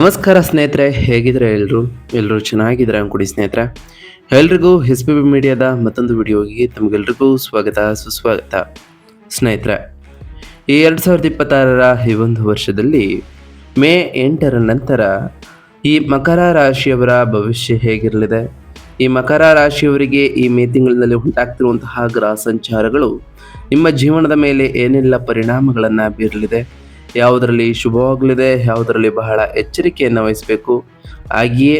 ನಮಸ್ಕಾರ ಸ್ನೇಹಿತರೆ, ಹೇಗಿದ್ರೆ ಎಲ್ಲರೂ ಚೆನ್ನಾಗಿದ್ರೆ ಅನ್ಕೊಡಿ ಸ್ನೇಹಿತರೆ. ಎಲ್ರಿಗೂ ಎಸ್ ಪಿ ಬಿ ಮೀಡಿಯಾದ ಮತ್ತೊಂದು ವಿಡಿಯೋಗೆ ತಮಗೆಲ್ರಿಗೂ ಸ್ವಾಗತ ಸುಸ್ವಾಗತ. ಸ್ನೇಹಿತರೆ, ಈ 2026ರ ಈ ಒಂದು ವರ್ಷದಲ್ಲಿ ಮೇ 8ರ ನಂತರ ಈ ಮಕರ ರಾಶಿಯವರ ಭವಿಷ್ಯ ಹೇಗಿರಲಿದೆ, ಈ ಮಕರ ರಾಶಿಯವರಿಗೆ ಈ ಮೇ ತಿಂಗಳಿನಲ್ಲಿ ಉಂಟಾಗ್ತಿರುವಂತಹ ಗ್ರಹ ಸಂಚಾರಗಳು ನಿಮ್ಮ ಜೀವನದ ಮೇಲೆ ಏನೆಲ್ಲ ಪರಿಣಾಮಗಳನ್ನು ಬೀರಲಿದೆ, ಯಾವುದರಲ್ಲಿ ಶುಭವಾಗಲಿದೆ, ಯಾವುದರಲ್ಲಿ ಬಹಳ ಎಚ್ಚರಿಕೆಯನ್ನು ವಹಿಸಬೇಕು, ಹಾಗೆಯೇ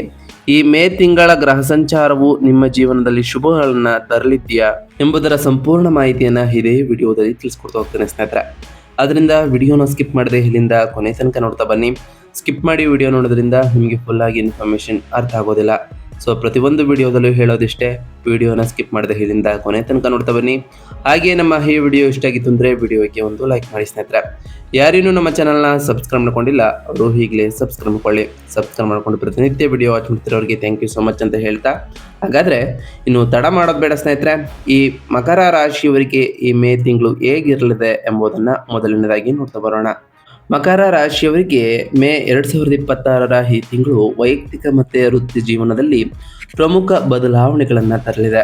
ಈ ಮೇ ತಿಂಗಳ ಗ್ರಹ ಸಂಚಾರವು ನಿಮ್ಮ ಜೀವನದಲ್ಲಿ ಶುಭಗಳನ್ನು ತರಲಿದೆಯಾ ಎಂಬುದರ ಸಂಪೂರ್ಣ ಮಾಹಿತಿಯನ್ನು ಇದೇ ವಿಡಿಯೋದಲ್ಲಿ ತಿಳಿಸ್ಕೊಡ್ತಾ ಹೋಗ್ತೇನೆ ಸ್ನೇಹಿತರೆ. ಅದರಿಂದ ವಿಡಿಯೋನ ಸ್ಕಿಪ್ ಮಾಡದೆ ಇಲ್ಲಿಂದ ಕೊನೆ ತನಕ ನೋಡ್ತಾ ಬನ್ನಿ. ಸ್ಕಿಪ್ ಮಾಡಿ ವಿಡಿಯೋ ನೋಡೋದ್ರಿಂದ ನಿಮಗೆ ಫುಲ್ ಆಗಿ ಇನ್ಫಾರ್ಮೇಷನ್ ಅರ್ಥ ಆಗೋದಿಲ್ಲ. ಸೊ ಪ್ರತಿಯೊಂದು ವಿಡಿಯೋದಲ್ಲೂ ಹೇಳೋದಿಷ್ಟೇ, ವಿಡಿಯೋನ ಸ್ಕಿಪ್ ಮಾಡದೆ ಇಲ್ಲಿಂದ ಕೊನೆ ತನಕ ನೋಡ್ತಾ ಬನ್ನಿ. ಹಾಗೆ ನಮ್ಮ ಈ ವಿಡಿಯೋ ಇಷ್ಟ ಆಗಿತ್ತು ಅಂದರೆ ವಿಡಿಯೋಗೆ ಒಂದು ಲೈಕ್ ಮಾಡಿ ಸ್ನೇಹಿತರೆ. ಯಾರೇನು ನಮ್ಮ ಚಾನಲ್ನ ಸಬ್ಸ್ಕ್ರೈಬ್ ಮಾಡ್ಕೊಂಡಿಲ್ಲ ಅವರು ಈಗಲೇ ಸಬ್ಸ್ಕ್ರೈಬ್ ಮಾಡ್ಕೊಳ್ಳಿ. ಸಬ್ಸ್ಕ್ರೈಬ್ ಮಾಡ್ಕೊಂಡು ಪ್ರತಿನಿತ್ಯ ವಿಡಿಯೋ ವಾಚ್ ಮಾಡ್ತಿರೋರಿಗೆ ಥ್ಯಾಂಕ್ ಯು ಸೊ ಮಚ್ ಅಂತ ಹೇಳ್ತಾ, ಹಾಗಾದರೆ ಇನ್ನು ತಡ ಮಾಡೋದು ಬೇಡ ಸ್ನೇಹಿತರೆ. ಈ ಮಕರ ರಾಶಿಯವರಿಗೆ ಈ ಮೇ ತಿಂಗಳು ಹೇಗಿರಲಿದೆ ಎಂಬುದನ್ನು ಮೊದಲನೇದಾಗಿ ನೋಡ್ತಾ ಬರೋಣ. ಮಕರ ರಾಶಿಯವರಿಗೆ ಮೇ 2026ರ ಈ ತಿಂಗಳು ವೈಯಕ್ತಿಕ ಮತ್ತು ವೃತ್ತಿ ಜೀವನದಲ್ಲಿ ಪ್ರಮುಖ ಬದಲಾವಣೆಗಳನ್ನು ತರಲಿದೆ.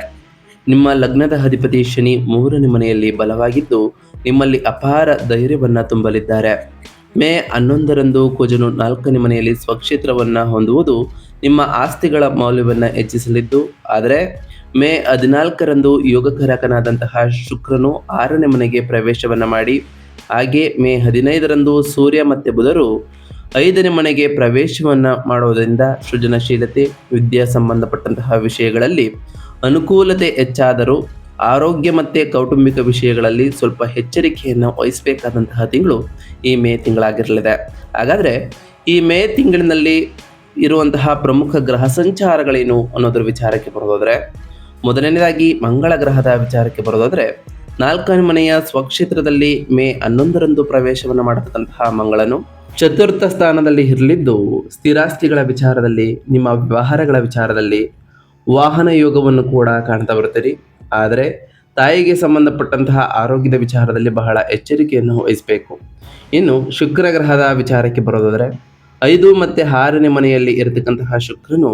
ನಿಮ್ಮ ಲಗ್ನದ ಅಧಿಪತಿ ಶನಿ 3ನೇ ಮನೆಯಲ್ಲಿ ಬಲವಾಗಿದ್ದು ನಿಮ್ಮಲ್ಲಿ ಅಪಾರ ಧೈರ್ಯವನ್ನು ತುಂಬಲಿದ್ದಾರೆ. ಮೇ 11ರಂದು ಕುಜನು 4ನೇ ಮನೆಯಲ್ಲಿ ಸ್ವಕ್ಷೇತ್ರವನ್ನು ಹೊಂದುವುದು ನಿಮ್ಮ ಆಸ್ತಿಗಳ ಮೌಲ್ಯವನ್ನು ಹೆಚ್ಚಿಸಲಿದ್ದು, ಆದರೆ ಮೇ 14ರಂದು ಯೋಗಕಾರಕನಾದಂತಹ ಶುಕ್ರನು 6ನೇ ಮನೆಗೆ ಪ್ರವೇಶವನ್ನು ಮಾಡಿ, ಹಾಗೆ ಮೇ 15ರಂದು ಸೂರ್ಯ ಮತ್ತು ಬುಧರು 5ನೇ ಮನೆಗೆ ಪ್ರವೇಶವನ್ನು ಮಾಡೋದರಿಂದ ಸೃಜನಶೀಲತೆ, ವಿದ್ಯಾ ಸಂಬಂಧಪಟ್ಟಂತಹ ವಿಷಯಗಳಲ್ಲಿ ಅನುಕೂಲತೆ ಹೆಚ್ಚಾದರೂ ಆರೋಗ್ಯ ಮತ್ತು ಕೌಟುಂಬಿಕ ವಿಷಯಗಳಲ್ಲಿ ಸ್ವಲ್ಪ ಎಚ್ಚರಿಕೆಯನ್ನು ವಹಿಸಬೇಕಾದಂತಹ ತಿಂಗಳು ಈ ಮೇ ತಿಂಗಳಾಗಿರಲಿದೆ. ಹಾಗಾದರೆ ಈ ಮೇ ತಿಂಗಳಿನಲ್ಲಿ ಇರುವಂತಹ ಪ್ರಮುಖ ಗ್ರಹ ಸಂಚಾರಗಳೇನು ಅನ್ನೋದ್ರ ವಿಚಾರಕ್ಕೆ ಬರೋದಾದರೆ, ಮೊದಲನೇದಾಗಿ ಮಂಗಳ ಗ್ರಹದ ವಿಚಾರಕ್ಕೆ ಬರೋದಾದರೆ, 4ನೇ ಮನೆಯ ಸ್ವಕ್ಷೇತ್ರದಲ್ಲಿ ಮೇ 11ರಂದು ಪ್ರವೇಶವನ್ನು ಮಾಡತಕ್ಕಂತಹ ಮಂಗಳನು ಚತುರ್ಥ ಸ್ಥಾನದಲ್ಲಿ ಇರಲಿದ್ದು ಸ್ಥಿರಾಸ್ತಿಗಳ ವಿಚಾರದಲ್ಲಿ, ನಿಮ್ಮ ವ್ಯವಹಾರಗಳ ವಿಚಾರದಲ್ಲಿ ವಾಹನ ಯೋಗವನ್ನು ಕೂಡ ಕಾಣ್ತಾ ಬರ್ತೀರಿ. ಆದರೆ ತಾಯಿಗೆ ಸಂಬಂಧಪಟ್ಟಂತಹ ಆರೋಗ್ಯದ ವಿಚಾರದಲ್ಲಿ ಬಹಳ ಎಚ್ಚರಿಕೆಯನ್ನು ವಹಿಸಬೇಕು. ಇನ್ನು ಶುಕ್ರ ಗ್ರಹದ ವಿಚಾರಕ್ಕೆ ಬರೋದಾದರೆ, 5 ಮತ್ತು 6ನೇ ಮನೆಯಲ್ಲಿ ಇರತಕ್ಕಂತಹ ಶುಕ್ರನು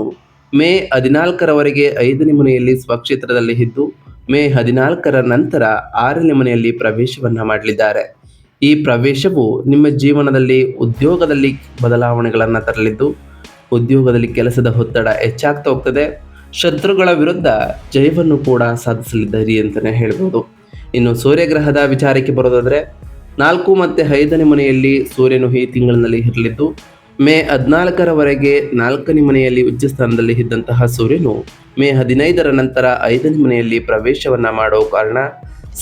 ಮೇ 14ರವರೆಗೆ 5ನೇ ಮನೆಯಲ್ಲಿ ಸ್ವಕ್ಷೇತ್ರದಲ್ಲಿ ಇದ್ದು ಮೇ 14ರ ನಂತರ 6ನೇ ಮನೆಯಲ್ಲಿ ಪ್ರವೇಶವನ್ನು ಮಾಡಲಿದ್ದಾರೆ. ಈ ಪ್ರವೇಶವು ನಿಮ್ಮ ಜೀವನದಲ್ಲಿ ಉದ್ಯೋಗದಲ್ಲಿ ಬದಲಾವಣೆಗಳನ್ನು ತರಲಿದ್ದು, ಉದ್ಯೋಗದಲ್ಲಿ ಕೆಲಸದ ಒತ್ತಡ ಹೆಚ್ಚಾಗ್ತಾ ಹೋಗ್ತದೆ. ಶತ್ರುಗಳ ವಿರುದ್ಧ ಜಯವನ್ನು ಕೂಡ ಸಾಧಿಸಲಿದ್ದೀರಿ ಅಂತಲೇ ಹೇಳ್ಬೋದು. ಇನ್ನು ಸೂರ್ಯಗ್ರಹದ ವಿಚಾರಕ್ಕೆ ಬರೋದಾದರೆ, 4 ಮತ್ತು 5ನೇ ಮನೆಯಲ್ಲಿ ಸೂರ್ಯನು ಈ ತಿಂಗಳಿನಲ್ಲಿ ಇರಲಿದ್ದು ಮೇ 14ರವರೆಗೆ 4ನೇ ಮನೆಯಲ್ಲಿ ಉಚ್ಚ ಸ್ಥಾನದಲ್ಲಿ ಇದ್ದಂತಹ ಸೂರ್ಯನು ಮೇ 15ರ ನಂತರ 5ನೇ ಮನೆಯಲ್ಲಿ ಪ್ರವೇಶವನ್ನು ಮಾಡೋ ಕಾರಣ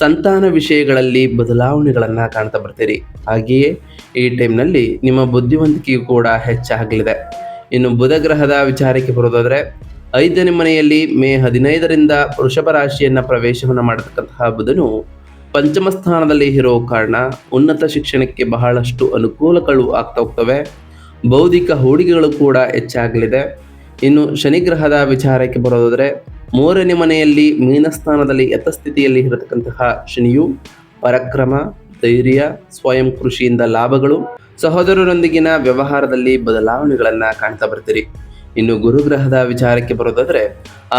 ಸಂತಾನ ವಿಷಯಗಳಲ್ಲಿ ಬದಲಾವಣೆಗಳನ್ನು ಕಾಣ್ತಾ ಬರ್ತೀರಿ. ಹಾಗೆಯೇ ಈ ಟೈಮ್ನಲ್ಲಿ ನಿಮ್ಮ ಬುದ್ಧಿವಂತಿಕೆಯು ಕೂಡ ಹೆಚ್ಚಾಗಲಿದೆ. ಇನ್ನು ಬುಧ ಗ್ರಹದ ವಿಚಾರಕ್ಕೆ ಬರೋದಾದರೆ, 5ನೇ ಮನೆಯಲ್ಲಿ ಮೇ 15ರಿಂದ ವೃಷಭ ರಾಶಿಯನ್ನು ಪ್ರವೇಶವನ್ನು ಮಾಡತಕ್ಕಂತಹ ಬುಧನು ಪಂಚಮ ಸ್ಥಾನದಲ್ಲಿ ಇರೋ ಕಾರಣ ಉನ್ನತ ಶಿಕ್ಷಣಕ್ಕೆ ಬಹಳಷ್ಟು ಅನುಕೂಲಗಳು ಆಗ್ತಾ ಹೋಗ್ತವೆ. ಬೌದ್ಧಿಕ ಹೂಡಿಕೆಗಳು ಕೂಡ ಹೆಚ್ಚಾಗಲಿದೆ. ಇನ್ನು ಶನಿಗ್ರಹದ ವಿಚಾರಕ್ಕೆ ಬರೋದಾದರೆ, 3ನೇ ಮನೆಯಲ್ಲಿ ಮೀನಸ್ಥಾನದಲ್ಲಿ ಯಥಸ್ಥಿತಿಯಲ್ಲಿ ಇರತಕ್ಕಂತಹ ಶನಿಯು ಪರಾಕ್ರಮ, ಧೈರ್ಯ, ಸ್ವಯಂ ಕೃಷಿಯಿಂದ ಲಾಭಗಳು, ಸಹೋದರರೊಂದಿಗಿನ ವ್ಯವಹಾರದಲ್ಲಿ ಬದಲಾವಣೆಗಳನ್ನು ಕಾಣ್ತಾ ಬರ್ತೀರಿ. ಇನ್ನು ಗುರುಗ್ರಹದ ವಿಚಾರಕ್ಕೆ ಬರೋದಾದರೆ,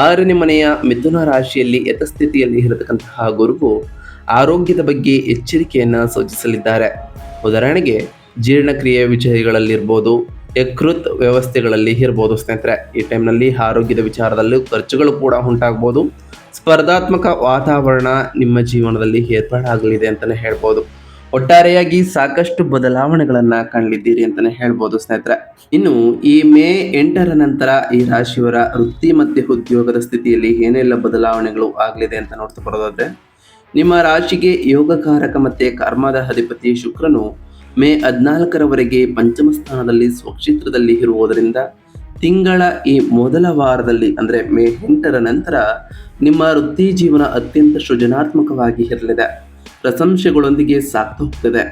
6ನೇ ಮನೆಯ ಮಿಥುನ ರಾಶಿಯಲ್ಲಿ ಯಥಸ್ಥಿತಿಯಲ್ಲಿ ಇರತಕ್ಕಂತಹ ಗುರುವು ಆರೋಗ್ಯದ ಬಗ್ಗೆ ಎಚ್ಚರಿಕೆಯನ್ನು ಸೂಚಿಸಲಿದ್ದಾರೆ. ಉದಾಹರಣೆಗೆ ಜೀರ್ಣಕ್ರಿಯೆ ವಿಷಯಗಳಲ್ಲಿರ್ಬೋದು, ಯಕೃತ್ ವ್ಯವಸ್ಥೆಗಳಲ್ಲಿ ಇರ್ಬೋದು ಸ್ನೇಹಿತರೆ. ಈ ಟೈಮ್ನಲ್ಲಿ ಆರೋಗ್ಯದ ವಿಚಾರದಲ್ಲೂ ಖರ್ಚುಗಳು ಕೂಡ ಉಂಟಾಗ್ಬೋದು. ಸ್ಪರ್ಧಾತ್ಮಕ ವಾತಾವರಣ ನಿಮ್ಮ ಜೀವನದಲ್ಲಿ ಏರ್ಪಾಡಾಗಲಿದೆ ಅಂತಲೇ ಹೇಳ್ಬೋದು. ಒಟ್ಟಾರೆಯಾಗಿ ಸಾಕಷ್ಟು ಬದಲಾವಣೆಗಳನ್ನು ಕಾಣಲಿದ್ದೀರಿ ಅಂತಲೇ ಹೇಳ್ಬೋದು ಸ್ನೇಹಿತರೆ. ಇನ್ನು ಈ ಮೇ 8ರ ನಂತರ ಈ ರಾಶಿಯವರ ವೃತ್ತಿ ಮತ್ತು ಉದ್ಯೋಗದ ಸ್ಥಿತಿಯಲ್ಲಿ ಏನೆಲ್ಲ ಬದಲಾವಣೆಗಳು ಆಗಲಿದೆ ಅಂತ ನೋಡ್ತಾ ಬರೋದಾದ್ರೆ, ನಿಮ್ಮ ರಾಶಿಗೆ ಯೋಗಕಾರಕ ಮತ್ತು ಕರ್ಮದ ಅಧಿಪತಿ ಶುಕ್ರನು ಮೇ 14ರವರೆಗೆ ಪಂಚಮ ಸ್ಥಾನದಲ್ಲಿ ಸ್ವಕ್ಷೇತ್ರದಲ್ಲಿ ಇರುವುದರಿಂದ ತಿಂಗಳ ಈ ಮೊದಲ ವಾರದಲ್ಲಿ ಅಂದರೆ ಮೇ 8ರ ನಂತರ ನಿಮ್ಮ ವೃತ್ತಿ ಜೀವನ ಅತ್ಯಂತ ಸೃಜನಾತ್ಮಕವಾಗಿ ಇರಲಿದೆ. ಪ್ರಶಂಸೆಗಳೊಂದಿಗೆ ಸಾಕ್ತಾ ಹೋಗ್ತದೆ.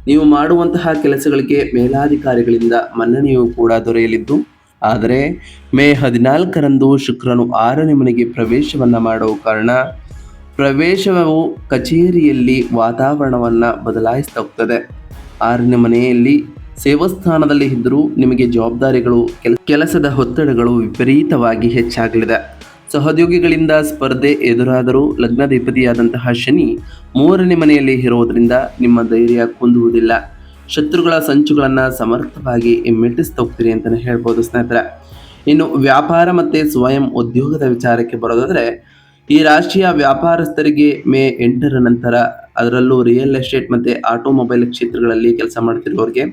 ನೀವು ಮಾಡುವಂತಹ ಕೆಲಸಗಳಿಗೆ ಮೇಲಾಧಿಕಾರಿಗಳಿಂದ ಮನ್ನಣೆಯೂ ಕೂಡ ದೊರೆಯಲಿದ್ದು, ಆದರೆ ಮೇ 14ರಂದು ಶುಕ್ರನು 6ನೇ ಮನೆಗೆ ಪ್ರವೇಶವನ್ನು ಮಾಡೋ ಕಾರಣ ಪ್ರವೇಶವು ಕಚೇರಿಯಲ್ಲಿ ವಾತಾವರಣವನ್ನು ಬದಲಾಯಿಸ್ತಾ ಹೋಗ್ತದೆ. 6ನೇ ಮನೆಯಲ್ಲಿ ಸೇವಾಸ್ಥಾನದಲ್ಲಿ ಇದ್ದರೂ ನಿಮಗೆ ಜವಾಬ್ದಾರಿಗಳು ಕೆಲಸದ ಒತ್ತಡಗಳು ವಿಪರೀತವಾಗಿ ಹೆಚ್ಚಾಗಲಿದೆ. ಸಹೋದ್ಯೋಗಿಗಳಿಂದ ಸ್ಪರ್ಧೆ ಎದುರಾದರೂ ಲಗ್ನಾಧಿಪತಿಯಾದಂತಹ ಶನಿ 3ನೇ ಮನೆಯಲ್ಲಿ ಇರುವುದರಿಂದ ನಿಮ್ಮ ಧೈರ್ಯ ಕುಂದುವುದಿಲ್ಲ. ಶತ್ರುಗಳ ಸಂಚುಗಳನ್ನು ಸಮರ್ಥವಾಗಿ ಮೆಟ್ಟಿಸ್ತಾ ಹೋಗ್ತೀರಿ ಅಂತಲೇ ಹೇಳ್ಬೋದು ಸ್ನೇಹಿತರೆ. ಇನ್ನು ವ್ಯಾಪಾರ ಮತ್ತು ಸ್ವಯಂ ಉದ್ಯೋಗದ ವಿಚಾರಕ್ಕೆ ಬರೋದಾದರೆ, ಈ ರಾಶಿಯ ವ್ಯಾಪಾರಸ್ಥರಿಗೆ ಮೇ 8ರ ನಂತರ, ಅದರಲ್ಲೂ ರಿಯಲ್ ಎಸ್ಟೇಟ್ ಮತ್ತು ಆಟೋಮೊಬೈಲ್ ಕ್ಷೇತ್ರಗಳಲ್ಲಿ ಕೆಲಸ ಮಾಡ್ತಿರೋರಿಗೆ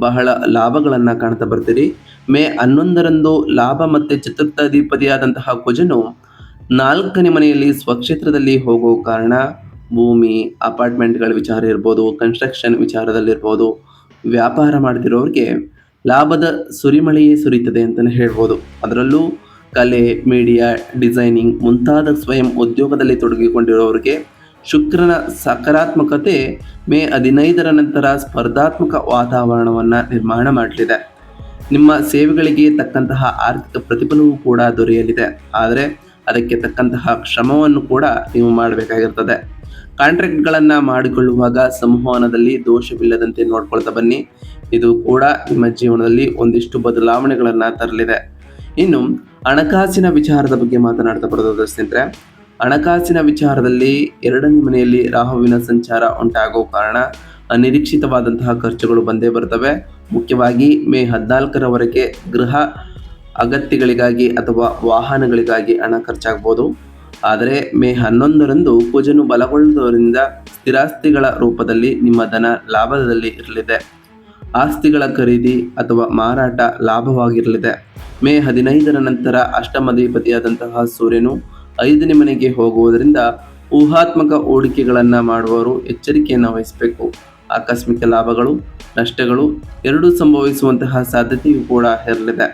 ಬಹಳ ಲಾಭಗಳನ್ನು ಕಾಣ್ತಾ ಬರ್ತೀರಿ. ಮೇ 11ರಂದು ಲಾಭ ಮತ್ತು ಚತುರ್ಥಾಧಿಪತಿಯಾದಂತಹ ಕುಜನು 4ನೇ ಮನೆಯಲ್ಲಿ ಸ್ವಕ್ಷೇತ್ರದಲ್ಲಿ ಹೋಗೋ ಕಾರಣ ಭೂಮಿ, ಅಪಾರ್ಟ್ಮೆಂಟ್ಗಳ ವಿಚಾರ ಇರ್ಬೋದು, ಕನ್ಸ್ಟ್ರಕ್ಷನ್ ವಿಚಾರದಲ್ಲಿರ್ಬೋದು, ವ್ಯಾಪಾರ ಮಾಡ್ತಿರೋರಿಗೆ ಲಾಭದ ಸುರಿಮಳೆಯೇ ಸುರಿತದೆ ಅಂತಲೇ ಹೇಳ್ಬೋದು. ಅದರಲ್ಲೂ ಕಲೆ, ಮೀಡಿಯಾ, ಡಿಸೈನಿಂಗ್ ಮುಂತಾದ ಸ್ವಯಂ ಉದ್ಯೋಗದಲ್ಲಿ ತೊಡಗಿಕೊಂಡಿರೋರಿಗೆ ಶುಕ್ರನ ಸಕಾರಾತ್ಮಕತೆ ಮೇ 15ರ ನಂತರ ಸ್ಪರ್ಧಾತ್ಮಕ ವಾತಾವರಣವನ್ನು ನಿರ್ಮಾಣ ಮಾಡಲಿದೆ. ನಿಮ್ಮ ಸೇವೆಗಳಿಗೆ ತಕ್ಕಂತಹ ಆರ್ಥಿಕ ಪ್ರತಿಫಲವೂ ಕೂಡ ದೊರೆಯಲಿದೆ. ಆದರೆ ಅದಕ್ಕೆ ತಕ್ಕಂತಹ ಶ್ರಮವನ್ನು ಕೂಡ ನೀವು ಮಾಡಬೇಕಾಗಿರ್ತದೆ. ಕಾಂಟ್ರಾಕ್ಟ್ಗಳನ್ನು ಮಾಡಿಕೊಳ್ಳುವಾಗ ಸಂವಹನದಲ್ಲಿ ದೋಷವಿಲ್ಲದಂತೆ ನೋಡ್ಕೊಳ್ತಾ ಬನ್ನಿ. ಇದು ಕೂಡ ನಿಮ್ಮ ಜೀವನದಲ್ಲಿ ಒಂದಿಷ್ಟು ಬದಲಾವಣೆಗಳನ್ನು ತರಲಿದೆ. ಇನ್ನು ಹಣಕಾಸಿನ ವಿಚಾರದ ಬಗ್ಗೆ ಮಾತನಾಡ್ತಾ ಬರೋದಾದ್ರೆ ಸ್ನೇಹಿತರೆ, ಹಣಕಾಸಿನ ವಿಚಾರದಲ್ಲಿ 2ನೇ ಮನೆಯಲ್ಲಿ ರಾಹುವಿನ ಸಂಚಾರ ಉಂಟಾಗೋ ಕಾರಣ ಅನಿರೀಕ್ಷಿತವಾದಂತಹ ಖರ್ಚುಗಳು ಬಂದೇ ಬರ್ತವೆ. ಮುಖ್ಯವಾಗಿ ಮೇ 14ರವರೆಗೆ ಗೃಹ ಅಗತ್ಯಗಳಿಗಾಗಿ ಅಥವಾ ವಾಹನಗಳಿಗಾಗಿ ಹಣ ಖರ್ಚಾಗ್ಬೋದು. ಆದರೆ ಮೇ 11ರಂದು ಕುಜನು ಬಲಗೊಳ್ಳುವುದರಿಂದ ಸ್ಥಿರಾಸ್ತಿಗಳ ರೂಪದಲ್ಲಿ ನಿಮ್ಮ ಧನ ಲಾಭದಲ್ಲಿ ಇರಲಿದೆ. ಆಸ್ತಿಗಳ ಖರೀದಿ ಅಥವಾ ಮಾರಾಟ ಲಾಭವಾಗಿರಲಿದೆ. ಮೇ 15ರ ನಂತರ ಅಷ್ಟಮಾಧಿಪತಿಯಾದಂತಹ ಸೂರ್ಯನು 5ನೇ ಮನೆಗೆ ಹೋಗುವುದರಿಂದ ಊಹಾತ್ಮಕ ಹೂಡಿಕೆಗಳನ್ನು ಮಾಡುವವರು ಎಚ್ಚರಿಕೆಯನ್ನು ವಹಿಸಬೇಕು. ಆಕಸ್ಮಿಕ ಲಾಭಗಳು, ನಷ್ಟಗಳು ಎರಡೂ ಸಂಭವಿಸುವಂತಹ ಸಾಧ್ಯತೆಯೂ ಕೂಡ ಇರಲಿದೆ.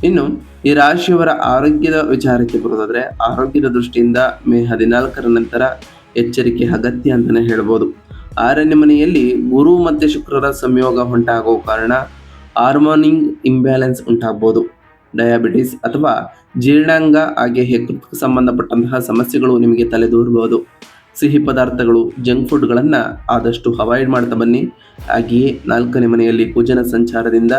ಇನ್ನು ಈ ರಾಶಿಯವರ ಆರೋಗ್ಯದ ವಿಚಾರಕ್ಕೆ ಬರೋದಾದರೆ, ಆರೋಗ್ಯದ ದೃಷ್ಟಿಯಿಂದ ಮೇ 14ರ ನಂತರ ಎಚ್ಚರಿಕೆ ಅಗತ್ಯ ಅಂತಲೇ ಹೇಳ್ಬೋದು. 6ನೇ ಮನೆಯಲ್ಲಿ ಗುರು ಮತ್ತು ಶುಕ್ರರ ಸಂಯೋಗ ಉಂಟಾಗೋ ಕಾರಣ ಹಾರ್ಮೋನಿಂಗ್ ಇಂಬ್ಯಾಲೆನ್ಸ್ ಉಂಟಾಗ್ಬೋದು. ಡಯಾಬಿಟಿಸ್ ಅಥವಾ ಜೀರ್ಣಾಂಗ ಹಾಗೆ ಯಕೃತ್ಗೆ ಸಂಬಂಧಪಟ್ಟಂತಹ ಸಮಸ್ಯೆಗಳು ನಿಮಗೆ ತಲೆದೂರಬಹುದು. ಸಿಹಿ ಪದಾರ್ಥಗಳು, ಜಂಕ್ ಫುಡ್ಗಳನ್ನು ಆದಷ್ಟು ಅವಾಯ್ಡ್ ಮಾಡ್ತಾ ಬನ್ನಿ. ಹಾಗೆಯೇ 4ನೇ ಮನೆಯಲ್ಲಿ ಕುಜನ ಸಂಚಾರದಿಂದ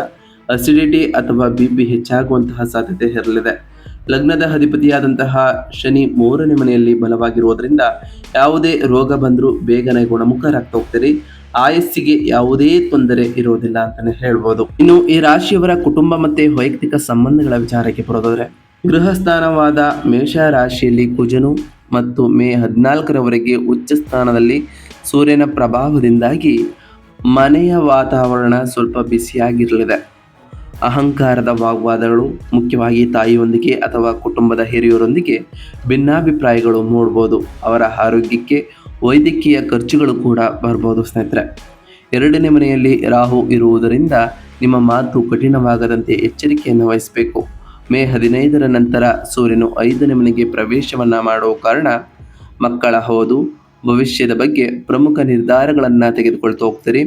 ಅಸಿಡಿಟಿ ಅಥವಾ BP ಹೆಚ್ಚಾಗುವಂತಹ ಸಾಧ್ಯತೆ ಇರಲಿದೆ. ಲಗ್ನದ ಅಧಿಪತಿಯಾದಂತಹ ಶನಿ 3ನೇ ಮನೆಯಲ್ಲಿ ಬಲವಾಗಿರುವುದರಿಂದ ಯಾವುದೇ ರೋಗ ಬಂದರೂ ಬೇಗನೆ ಗುಣಮುಖರಾಗ್ತಾ ಹೋಗ್ತೀರಿ. ಆಯಸ್ಸಿಗೆ ಯಾವುದೇ ತೊಂದರೆ ಇರುವುದಿಲ್ಲ ಅಂತಲೇ ಹೇಳ್ಬೋದು. ಇನ್ನು ಈ ರಾಶಿಯವರ ಕುಟುಂಬ ಮತ್ತು ವೈಯಕ್ತಿಕ ಸಂಬಂಧಗಳ ವಿಚಾರಕ್ಕೆ ಬರೋದಾದ್ರೆ, ಗೃಹ ಸ್ಥಾನವಾದ ಮೇಷ ರಾಶಿಯಲ್ಲಿ ಕುಜನು ಮತ್ತು ಮೇ 14ರವರೆಗೆ ಉಚ್ಚ ಸ್ಥಾನದಲ್ಲಿ ಸೂರ್ಯನ ಪ್ರಭಾವದಿಂದಾಗಿ ಮನೆಯ ವಾತಾವರಣ ಸ್ವಲ್ಪ ಬಿಸಿಯಾಗಿರಲಿದೆ. ಅಹಂಕಾರದ ವಾಗ್ವಾದಗಳು, ಮುಖ್ಯವಾಗಿ ತಾಯಿಯೊಂದಿಗೆ ಅಥವಾ ಕುಟುಂಬದ ಹಿರಿಯರೊಂದಿಗೆ ಭಿನ್ನಾಭಿಪ್ರಾಯಗಳು ಮೂಡ್ಬೋದು. ಅವರ ಆರೋಗ್ಯಕ್ಕೆ ವೈದ್ಯಕೀಯ ಖರ್ಚುಗಳು ಕೂಡ ಬರ್ಬೋದು ಸ್ನೇಹಿತರೆ. 2ನೇ ಮನೆಯಲ್ಲಿ ರಾಹು ಇರುವುದರಿಂದ ನಿಮ್ಮ ಮಾತು ಕಠಿಣವಾಗದಂತೆ ಎಚ್ಚರಿಕೆಯನ್ನು ವಹಿಸಬೇಕು. ಮೇ 15ರ ನಂತರ ಸೂರ್ಯನು 5ನೇ ಮನೆಗೆ ಪ್ರವೇಶವನ್ನು ಮಾಡೋ ಕಾರಣ ಮಕ್ಕಳ ಓದು, ಭವಿಷ್ಯದ ಬಗ್ಗೆ ಪ್ರಮುಖ ನಿರ್ಧಾರಗಳನ್ನು ತೆಗೆದುಕೊಳ್ತಾ ಹೋಗ್ತೀರಿ.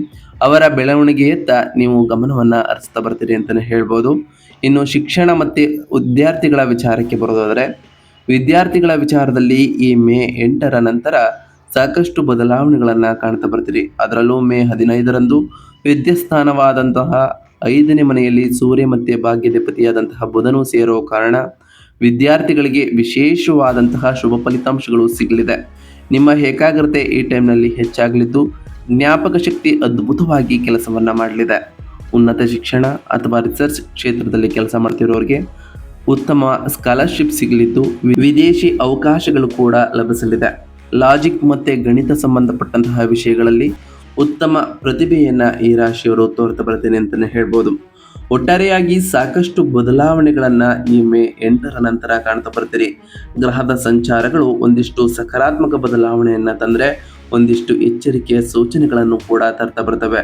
ಅವರ ಬೆಳವಣಿಗೆಯತ್ತ ನೀವು ಗಮನವನ್ನು ಹರಿಸ್ತಾ ಬರ್ತೀರಿ ಅಂತಲೇ ಹೇಳ್ಬೋದು. ಇನ್ನು ಶಿಕ್ಷಣ ಮತ್ತು ವಿದ್ಯಾರ್ಥಿಗಳ ವಿಚಾರಕ್ಕೆ ಬರೋದಾದರೆ, ವಿದ್ಯಾರ್ಥಿಗಳ ವಿಚಾರದಲ್ಲಿ ಈ ಮೇ 8ರ ನಂತರ ಸಾಕಷ್ಟು ಬದಲಾವಣೆಗಳನ್ನು ಕಾಣ್ತಾ ಬರ್ತೀರಿ. ಅದರಲ್ಲೂ ಮೇ 15ರಂದು ವಿದ್ಯಾಸ್ಥಾನವಾದಂತಹ 5ನೇ ಮನೆಯಲ್ಲಿ ಸೂರ್ಯ ಮತ್ತು ಭಾಗ್ಯಾಧಿಪತಿಯಾದಂತಹ ಬುಧನು ಸೇರೋ ಕಾರಣ ವಿದ್ಯಾರ್ಥಿಗಳಿಗೆ ವಿಶೇಷವಾದಂತಹ ಶುಭ ಫಲಿತಾಂಶಗಳು ಸಿಗಲಿದೆ. ನಿಮ್ಮ ಏಕಾಗ್ರತೆ ಈ ಟೈಮ್ನಲ್ಲಿ ಹೆಚ್ಚಾಗಲಿದ್ದು ಜ್ಞಾಪಕ ಶಕ್ತಿ ಅದ್ಭುತವಾಗಿ ಕೆಲಸವನ್ನು ಮಾಡಲಿದೆ. ಉನ್ನತ ಶಿಕ್ಷಣ ಅಥವಾ ರಿಸರ್ಚ್ ಕ್ಷೇತ್ರದಲ್ಲಿ ಕೆಲಸ ಮಾಡ್ತಿರೋರಿಗೆ ಉತ್ತಮ ಸ್ಕಾಲರ್ಶಿಪ್ ಸಿಗಲಿದ್ದು ವಿದೇಶಿ ಅವಕಾಶಗಳು ಕೂಡ ಲಭಿಸಲಿದೆ. ಲಾಜಿಕ್ ಮತ್ತು ಗಣಿತ ಸಂಬಂಧಪಟ್ಟಂತಹ ವಿಷಯಗಳಲ್ಲಿ ಉತ್ತಮ ಪ್ರತಿಭೆಯನ್ನು ಈ ರಾಶಿಯವರು ತೋರ್ತಾ ಬರ್ತೀನಿ ಅಂತಲೇ ಹೇಳ್ಬೋದು. ಒಟ್ಟಾರೆಯಾಗಿ ಸಾಕಷ್ಟು ಬದಲಾವಣೆಗಳನ್ನು ಈ ಮೇ 8ರ ನಂತರ ಕಾಣ್ತಾ ಬರ್ತೀರಿ. ಗ್ರಹದ ಸಂಚಾರಗಳು ಒಂದಿಷ್ಟು ಸಕಾರಾತ್ಮಕ ಬದಲಾವಣೆಯನ್ನು ತಂದರೆ ಒಂದಿಷ್ಟು ಎಚ್ಚರಿಕೆಯ ಸೂಚನೆಗಳನ್ನು ಕೂಡ ತರ್ತಾ ಬರ್ತವೆ.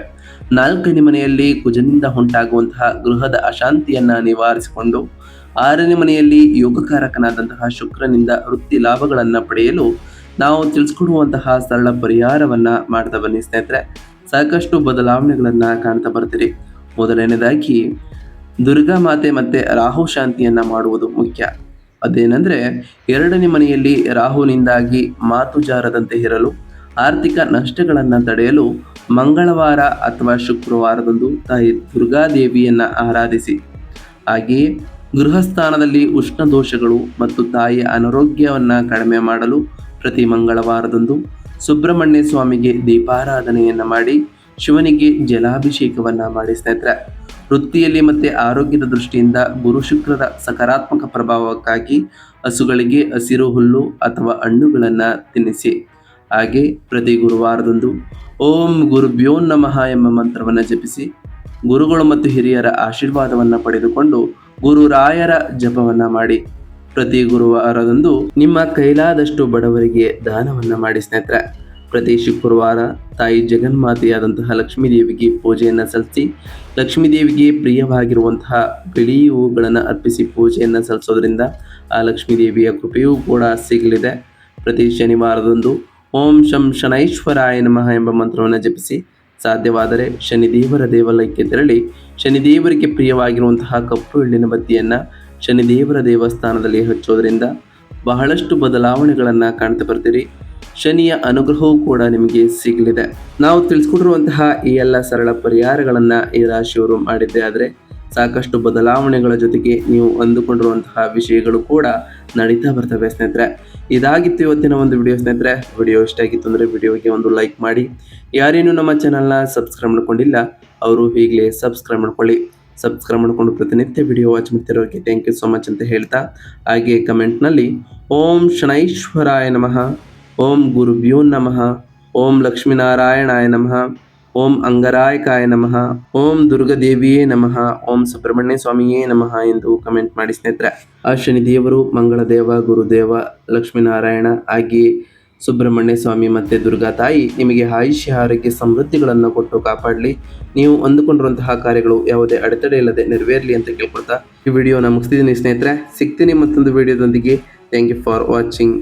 4ನೇ ಮನೆಯಲ್ಲಿ ಕುಜನಿಂದ ಉಂಟಾಗುವಂತಹ ಗೃಹದ ಅಶಾಂತಿಯನ್ನು ನಿವಾರಿಸಿಕೊಂಡು 6ನೇ ಮನೆಯಲ್ಲಿ ಯೋಗಕಾರಕನಾದಂತಹ ಶುಕ್ರನಿಂದ ವೃತ್ತಿ ಲಾಭಗಳನ್ನು ಪಡೆಯಲು ನಾವು ತಿಳಿಸ್ಕೊಡುವಂತಹ ಸರಳ ಪರಿಹಾರವನ್ನು ಮಾಡ್ತಾ ಬನ್ನಿ ಸ್ನೇಹಿತರೆ. ಸಾಕಷ್ಟು ಬದಲಾವಣೆಗಳನ್ನು ಕಾಣ್ತಾ ಬರ್ತೀರಿ. ಮೊದಲನೇದಾಗಿ ದುರ್ಗಾ ಮಾತೆ ಮತ್ತು ರಾಹು ಶಾಂತಿಯನ್ನು ಮಾಡುವುದು ಮುಖ್ಯ. ಅದೇನೆಂದರೆ, 2ನೇ ಮನೆಯಲ್ಲಿ ರಾಹುವಿನಿಂದಾಗಿ ಮಾತು ಜಾರದಂತೆ ಇರಲು ಆರ್ಥಿಕ ನಷ್ಟಗಳನ್ನು ತಡೆಯಲು ಮಂಗಳವಾರ ಅಥವಾ ಶುಕ್ರವಾರದಂದು ತಾಯಿ ದುರ್ಗಾದೇವಿಯನ್ನು ಆರಾಧಿಸಿ. ಹಾಗೆಯೇ ಗೃಹಸ್ಥಾನದಲ್ಲಿ ಉಷ್ಣ ದೋಷಗಳು ಮತ್ತು ತಾಯಿಯ ಅನಾರೋಗ್ಯವನ್ನು ಕಡಿಮೆ ಮಾಡಲು ಪ್ರತಿ ಮಂಗಳವಾರದಂದು ಸುಬ್ರಹ್ಮಣ್ಯ ಸ್ವಾಮಿಗೆ ದೀಪಾರಾಧನೆಯನ್ನು ಮಾಡಿ ಶಿವನಿಗೆ ಜಲಾಭಿಷೇಕವನ್ನು ಮಾಡಿ ಸ್ನೇಹಿತರೆ. ವೃತ್ತಿಯಲ್ಲಿ ಮತ್ತು ಆರೋಗ್ಯದ ದೃಷ್ಟಿಯಿಂದ ಗುರು ಶುಕ್ರರ ಸಕಾರಾತ್ಮಕ ಪ್ರಭಾವಕ್ಕಾಗಿ ಹಸುಗಳಿಗೆ ಹಸಿರು ಹುಲ್ಲು ಅಥವಾ ಹಣ್ಣುಗಳನ್ನು ತಿನ್ನಿಸಿ. ಹಾಗೆ ಪ್ರತಿ ಗುರುವಾರದಂದು ಓಂ ಗುರುಭ್ಯೋ ನಮಃ ಎಂಬ ಮಂತ್ರವನ್ನು ಜಪಿಸಿ ಗುರುಗಳು ಮತ್ತು ಹಿರಿಯರ ಆಶೀರ್ವಾದವನ್ನು ಪಡೆದುಕೊಂಡು ಗುರುರಾಯರ ಜಪವನ್ನು ಮಾಡಿ. ಪ್ರತಿ ಗುರುವಾರದಂದು ನಿಮ್ಮ ಕೈಲಾದಷ್ಟು ಬಡವರಿಗೆ ದಾನವನ್ನು ಮಾಡಿ ಸ್ನೇಹಿತರೆ. ಪ್ರತಿ ಶುಕ್ರವಾರ ತಾಯಿ ಜಗನ್ಮಾತೆಯಾದಂತಹ ಲಕ್ಷ್ಮೀ ದೇವಿಗೆ ಪೂಜೆಯನ್ನು ಸಲ್ಲಿಸಿ ಲಕ್ಷ್ಮೀ ದೇವಿಗೆ ಪ್ರಿಯವಾಗಿರುವಂತಹ ಬಿಳಿ ಹೂಗಳನ್ನು ಅರ್ಪಿಸಿ ಪೂಜೆಯನ್ನು ಸಲ್ಲಿಸೋದ್ರಿಂದ ಆ ಲಕ್ಷ್ಮೀ ದೇವಿಯ ಕೃಪೆಯೂ ಕೂಡ ಸಿಗಲಿದೆ. ಪ್ರತಿ ಶನಿವಾರದಂದು ಓಂ ಶಂ ಶನೈಶ್ವರಾಯ ನಮಃ ಎಂಬ ಮಂತ್ರವನ್ನು ಜಪಿಸಿ ಸಾಧ್ಯವಾದರೆ ಶನಿದೇವರ ದೇವಾಲಯಕ್ಕೆ ತೆರಳಿ ಶನಿದೇವರಿಗೆ ಪ್ರಿಯವಾಗಿರುವಂತಹ ಕಪ್ಪು ಎಳ್ಳಿನ ಬತ್ತಿಯನ್ನು ಶನಿದೇವರ ದೇವಸ್ಥಾನದಲ್ಲಿ ಹಚ್ಚೋದ್ರಿಂದ ಬಹಳಷ್ಟು ಬದಲಾವಣೆಗಳನ್ನು ಕಾಣ್ತಾ ಬರ್ತೀರಿ. ಶನಿಯ ಅನುಗ್ರಹವೂ ಕೂಡ ನಿಮಗೆ ಸಿಗಲಿದೆ. ನಾವು ತಿಳಿಸ್ಕೊಟ್ಟಿರುವಂತಹ ಈ ಎಲ್ಲ ಸರಳ ಪರಿಹಾರಗಳನ್ನು ಈ ರಾಶಿಯವರು ಮಾಡಿದ್ದೇ ಆದರೆ ಸಾಕಷ್ಟು ಬದಲಾವಣೆಗಳ ಜೊತೆಗೆ ನೀವು ಅಂದುಕೊಂಡಿರುವಂತಹ ವಿಷಯಗಳು ಕೂಡ ನಡೀತಾ ಬರ್ತವೆ ಸ್ನೇಹಿತರೆ. ಇದಾಗಿತ್ತು ಇವತ್ತಿನ ಒಂದು ವಿಡಿಯೋ ಸ್ನೇಹಿತರೆ. ವಿಡಿಯೋ ಇಷ್ಟ ಆಗಿತ್ತು ಅಂದರೆ ವಿಡಿಯೋಗೆ ಒಂದು ಲೈಕ್ ಮಾಡಿ. ಯಾರೇನು ನಮ್ಮ ಚಾನಲ್ನ ಸಬ್ಸ್ಕ್ರೈಬ್ ಮಾಡ್ಕೊಂಡಿಲ್ಲ ಅವರು ಈಗಲೇ ಸಬ್ಸ್ಕ್ರೈಬ್ ಮಾಡ್ಕೊಳ್ಳಿ. ಸಬ್ಸ್ಕ್ರೈಬ್ ಮಾಡಿಕೊಂಡು ಪ್ರತಿನಿತ್ಯ ವಿಡಿಯೋ ವಾಚ್ ಮಾಡ್ತಿರೋರಿಗೆ ಥ್ಯಾಂಕ್ ಯು ಸೋ ಮಚ್ ಅಂತ ಹೇಳ್ತಾ, ಹಾಗೆ ಕಮೆಂಟ್ನಲ್ಲಿ ಓಂ ಶನೈಶ್ವರಾಯ ನಮಃ, ಓಂ ಗುರುಭ್ಯೋ ನಮಃ, ಓಂ ಲಕ್ಷ್ಮೀನಾರಾಯಣಾಯ ನಮಃ, ಓಂ ಅಂಗರಾಯಕಾಯ ನಮಃ, ಓಂ ದುರ್ಗಾದೇವಿಯೇ ನಮಃ, ಓಂ ಸುಬ್ರಹ್ಮಣ್ಯ ಸ್ವಾಮಿಯೇ ನಮಃ ಎಂದು ಕಮೆಂಟ್ ಮಾಡಿ ಸ್ನೇಹಿತರೆ. ಆ ಶನಿದೇವರು, ಮಂಗಳದೇವ, ಗುರುದೇವ, ಲಕ್ಷ್ಮೀನಾರಾಯಣ ಹಾಗೆಯೇ ಸುಬ್ರಹ್ಮಣ್ಯ ಸ್ವಾಮಿ ಮತ್ತು ದುರ್ಗಾ ತಾಯಿ ನಿಮಗೆ ಆಯುಷ್ಯ ಆರೋಗ್ಯ ಸಮೃದ್ಧಿಗಳನ್ನು ಕೊಟ್ಟು ಕಾಪಾಡಲಿ. ನೀವು ಅಂದುಕೊಂಡಿರುವಂತಹ ಕಾರ್ಯಗಳು ಯಾವುದೇ ಅಡೆತಡೆ ಇಲ್ಲದೆ ನೆರವೇರಲಿ ಅಂತ ಕೇಳ್ಕೊಳ್ತಾ ಈ ವಿಡಿಯೋನ ಮುಗಿಸ್ತಿದ್ದೀನಿ ಸ್ನೇಹಿತರೆ. ಸಿಗ್ತೀನಿ ಮತ್ತೊಂದು ವಿಡಿಯೋದೊಂದಿಗೆ. Thank you for watching.